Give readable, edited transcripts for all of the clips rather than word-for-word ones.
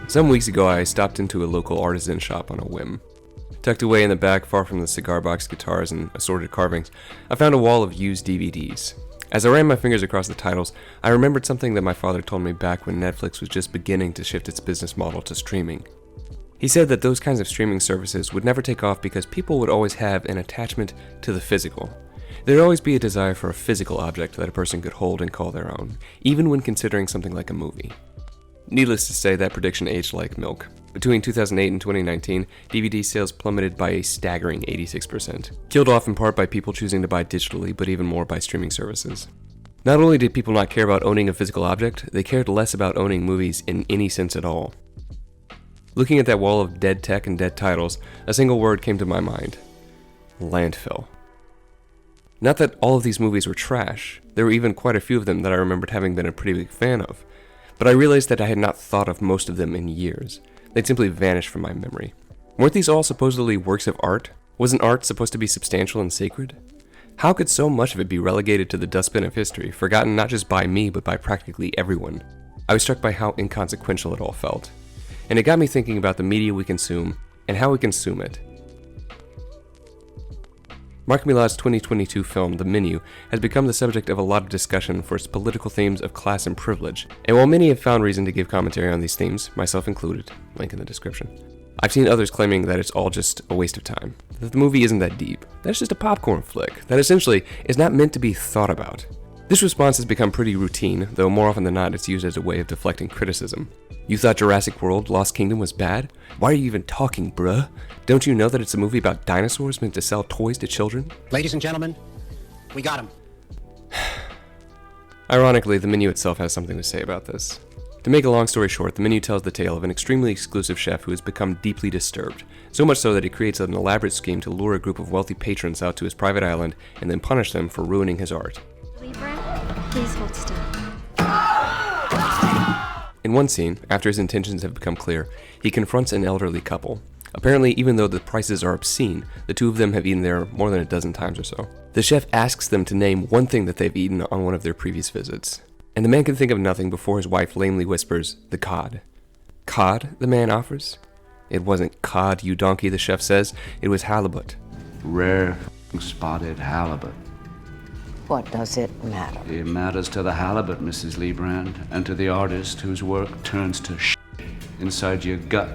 Some weeks ago, I stopped into a local artisan shop on a whim. Tucked away in the back, far from the cigar box guitars and assorted carvings, I found a wall of used DVDs. As I ran my fingers across the titles, I remembered something that my father told me back when Netflix was just beginning to shift its business model to streaming. He said that those kinds of streaming services would never take off because people would always have an attachment to the physical. There'd always be a desire for a physical object that a person could hold and call their own, even when considering something like a movie. Needless to say, that prediction aged like milk. Between 2008 and 2019, DVD sales plummeted by a staggering 86%, killed off in part by people choosing to buy digitally, but even more by streaming services. Not only did people not care about owning a physical object, they cared less about owning movies in any sense at all. Looking at that wall of dead tech and dead titles, a single word came to my mind: landfill. Not that all of these movies were trash, there were even quite a few of them that I remembered having been a pretty big fan of, but I realized that I had not thought of most of them in years. They'd simply vanished from my memory. Weren't these all supposedly works of art? Wasn't art supposed to be substantial and sacred? How could so much of it be relegated to the dustbin of history, forgotten not just by me, but by practically everyone? I was struck by how inconsequential it all felt. And it got me thinking about the media we consume, and how we consume it. Mark Millar's 2022 film, The Menu, has become the subject of a lot of discussion for its political themes of class and privilege, and while many have found reason to give commentary on these themes, myself included, link in the description, I've seen others claiming that it's all just a waste of time, that the movie isn't that deep, that it's just a popcorn flick, that essentially is not meant to be thought about. This response has become pretty routine, though more often than not it's used as a way of deflecting criticism. You thought Jurassic World: Lost Kingdom was bad? Why are you even talking, bruh? Don't you know that it's a movie about dinosaurs meant to sell toys to children? Ladies and gentlemen, we got him. Ironically, The Menu itself has something to say about this. To make a long story short, The Menu tells the tale of an extremely exclusive chef who has become deeply disturbed, so much so that he creates an elaborate scheme to lure a group of wealthy patrons out to his private island and then punish them for ruining his art. Please hold still. In one scene, after his intentions have become clear, he confronts an elderly couple. Apparently, even though the prices are obscene, the two of them have eaten there more than a dozen times or so. The chef asks them to name one thing that they've eaten on one of their previous visits, and the man can think of nothing before his wife lamely whispers, "The cod." "Cod?" the man offers. "It wasn't cod, you donkey," the chef says. "It was halibut." Rare spotted halibut. What does it matter? It matters to the halibut, Mrs. Leebrand, and to the artist whose work turns to inside your gut.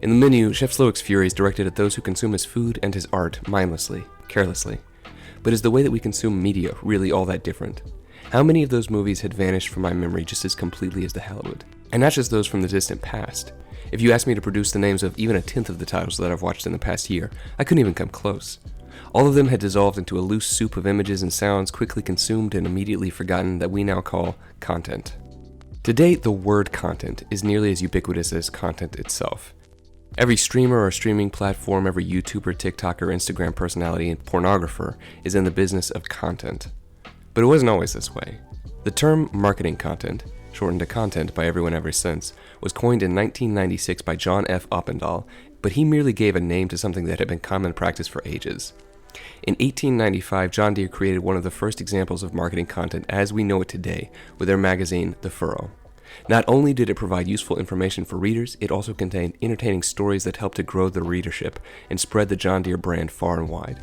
In The Menu, Chef Slowik's fury is directed at those who consume his food and his art mindlessly, carelessly. But is the way that we consume media really all that different? How many of those movies had vanished from my memory just as completely as the halibut? And not just those from the distant past. If you asked me to produce the names of even a tenth of the titles that I've watched in the past year, I couldn't even come close. All of them had dissolved into a loose soup of images and sounds quickly consumed and immediately forgotten that we now call content. Today, the word content is nearly as ubiquitous as content itself. Every streamer or streaming platform, every YouTuber, TikToker, Instagram personality, and pornographer is in the business of content. But it wasn't always this way. The term marketing content, shortened to content by everyone ever since, was coined in 1996 by John F. Oppendahl, but he merely gave a name to something that had been common practice for ages. In 1895, John Deere created one of the first examples of marketing content as we know it today with their magazine, The Furrow. Not only did it provide useful information for readers, it also contained entertaining stories that helped to grow the readership and spread the John Deere brand far and wide.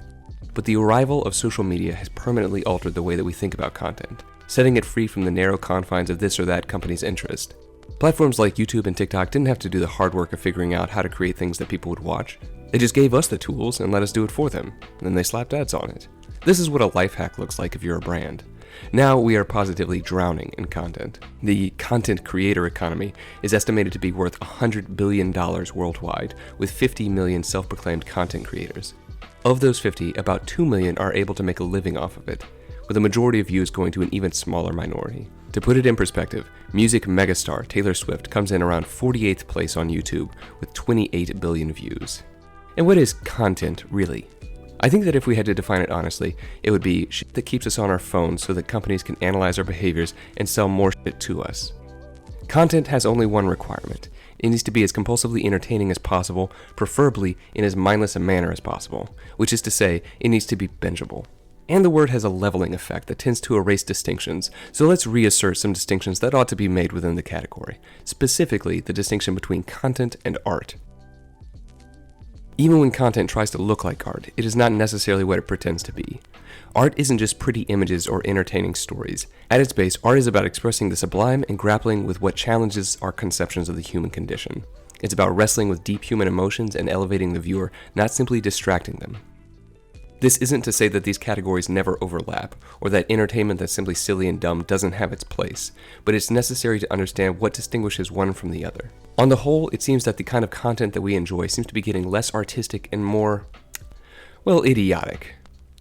But the arrival of social media has permanently altered the way that we think about content, setting it free from the narrow confines of this or that company's interest. Platforms like YouTube and TikTok didn't have to do the hard work of figuring out how to create things that people would watch. They just gave us the tools and let us do it for them, and then they slapped ads on it. This is what a life hack looks like if you're a brand. Now we are positively drowning in content. The content creator economy is estimated to be worth $100 billion worldwide, with 50 million self-proclaimed content creators. Of those 50, about 2 million are able to make a living off of it, with a majority of views going to an even smaller minority. To put it in perspective, music megastar Taylor Swift comes in around 48th place on YouTube with 28 billion views. And what is content, really? I think that if we had to define it honestly, it would be shit that keeps us on our phones so that companies can analyze our behaviors and sell more shit to us. Content has only one requirement. It needs to be as compulsively entertaining as possible, preferably in as mindless a manner as possible, which is to say, it needs to be bingeable. And the word has a leveling effect that tends to erase distinctions, so let's reassert some distinctions that ought to be made within the category, specifically the distinction between content and art. Even when content tries to look like art, it is not necessarily what it pretends to be. Art isn't just pretty images or entertaining stories. At its base, art is about expressing the sublime and grappling with what challenges our conceptions of the human condition. It's about wrestling with deep human emotions and elevating the viewer, not simply distracting them. This isn't to say that these categories never overlap, or that entertainment that's simply silly and dumb doesn't have its place, but it's necessary to understand what distinguishes one from the other. On the whole, it seems that the kind of content that we enjoy seems to be getting less artistic and more, well, idiotic.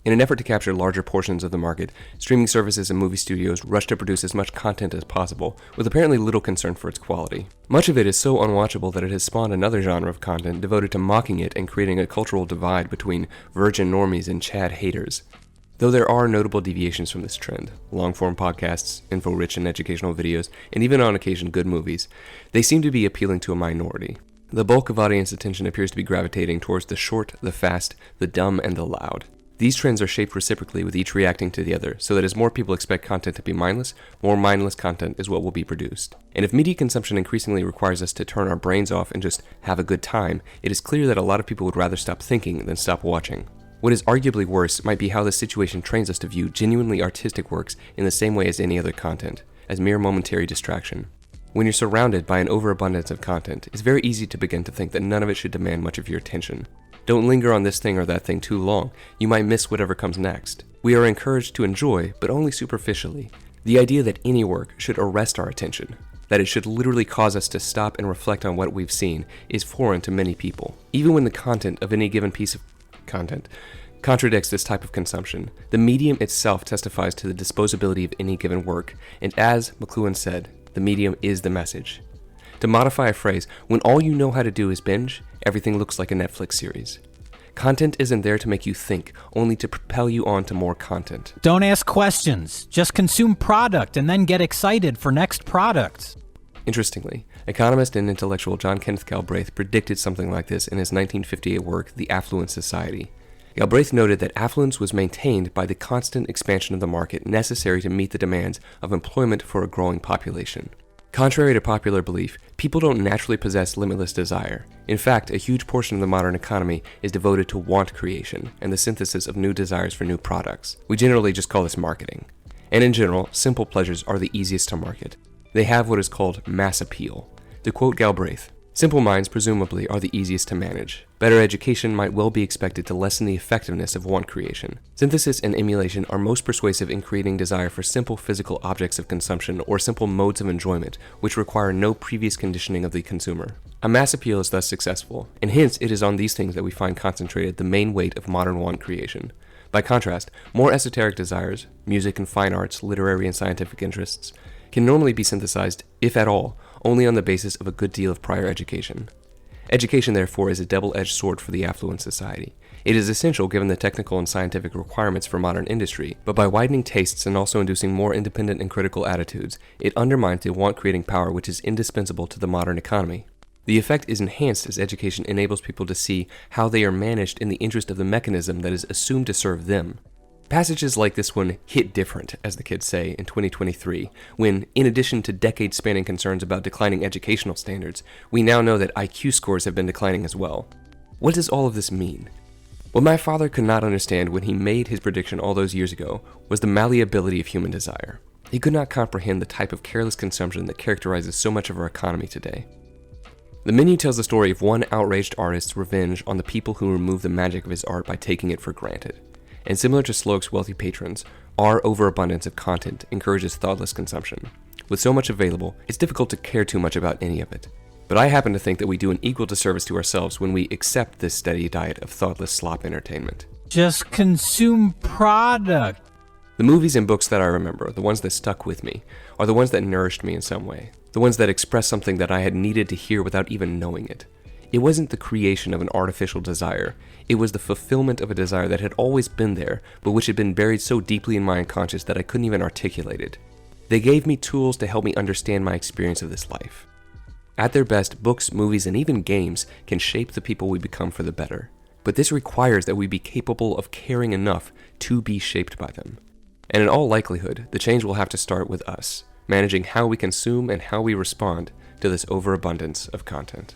In an effort to capture larger portions of the market, streaming services and movie studios rush to produce as much content as possible, with apparently little concern for its quality. Much of it is so unwatchable that it has spawned another genre of content devoted to mocking it and creating a cultural divide between virgin normies and Chad haters. Though there are notable deviations from this trend, long-form podcasts, info-rich and educational videos, and even on occasion good movies, they seem to be appealing to a minority. The bulk of audience attention appears to be gravitating towards the short, the fast, the dumb, and the loud. These trends are shaped reciprocally with each reacting to the other, so that as more people expect content to be mindless, more mindless content is what will be produced. And if media consumption increasingly requires us to turn our brains off and just have a good time, it is clear that a lot of people would rather stop thinking than stop watching. What is arguably worse might be how this situation trains us to view genuinely artistic works in the same way as any other content, as mere momentary distraction. When you're surrounded by an overabundance of content, it's very easy to begin to think that none of it should demand much of your attention. Don't linger on this thing or that thing too long, you might miss whatever comes next. We are encouraged to enjoy, but only superficially. The idea that any work should arrest our attention, that it should literally cause us to stop and reflect on what we've seen, is foreign to many people. Even when the content of any given piece of content contradicts this type of consumption, the medium itself testifies to the disposability of any given work, and as McLuhan said, the medium is the message. To modify a phrase, when all you know how to do is binge, everything looks like a Netflix series. Content isn't there to make you think, only to propel you on to more content. Don't ask questions. Just consume product and then get excited for next products. Interestingly, economist and intellectual John Kenneth Galbraith predicted something like this in his 1958 work, The Affluent Society. Galbraith noted that affluence was maintained by the constant expansion of the market necessary to meet the demands of employment for a growing population. Contrary to popular belief, people don't naturally possess limitless desire. In fact, a huge portion of the modern economy is devoted to want creation and the synthesis of new desires for new products. We generally just call this marketing. And in general, simple pleasures are the easiest to market. They have what is called mass appeal. To quote Galbraith, simple minds presumably are the easiest to manage. Better education might well be expected to lessen the effectiveness of want creation. Synthesis and emulation are most persuasive in creating desire for simple physical objects of consumption or simple modes of enjoyment, which require no previous conditioning of the consumer. A mass appeal is thus successful, and hence it is on these things that we find concentrated the main weight of modern want creation. By contrast, more esoteric desires, music and fine arts, literary and scientific interests, can normally be synthesized, if at all, only on the basis of a good deal of prior education. Education, therefore, is a double-edged sword for the affluent society. It is essential given the technical and scientific requirements for modern industry, but by widening tastes and also inducing more independent and critical attitudes, it undermines the want-creating power which is indispensable to the modern economy. The effect is enhanced as education enables people to see how they are managed in the interest of the mechanism that is assumed to serve them. Passages like this one hit different, as the kids say, in 2023, when, in addition to decade-spanning concerns about declining educational standards, we now know that IQ scores have been declining as well. What does all of this mean? What my father could not understand when he made his prediction all those years ago was the malleability of human desire. He could not comprehend the type of careless consumption that characterizes so much of our economy today. The menu tells the story of one outraged artist's revenge on the people who remove the magic of his art by taking it for granted. And similar to Slowik's wealthy patrons, our overabundance of content encourages thoughtless consumption. With so much available, it's difficult to care too much about any of it. But I happen to think that we do an equal disservice to ourselves when we accept this steady diet of thoughtless slop entertainment. Just consume product. The movies and books that I remember, the ones that stuck with me, are the ones that nourished me in some way. The ones that expressed something that I had needed to hear without even knowing it. It wasn't the creation of an artificial desire. It was the fulfillment of a desire that had always been there, but which had been buried so deeply in my unconscious that I couldn't even articulate it. They gave me tools to help me understand my experience of this life. At their best, books, movies, and even games can shape the people we become for the better. But this requires that we be capable of caring enough to be shaped by them. And in all likelihood, the change will have to start with us, managing how we consume and how we respond to this overabundance of content.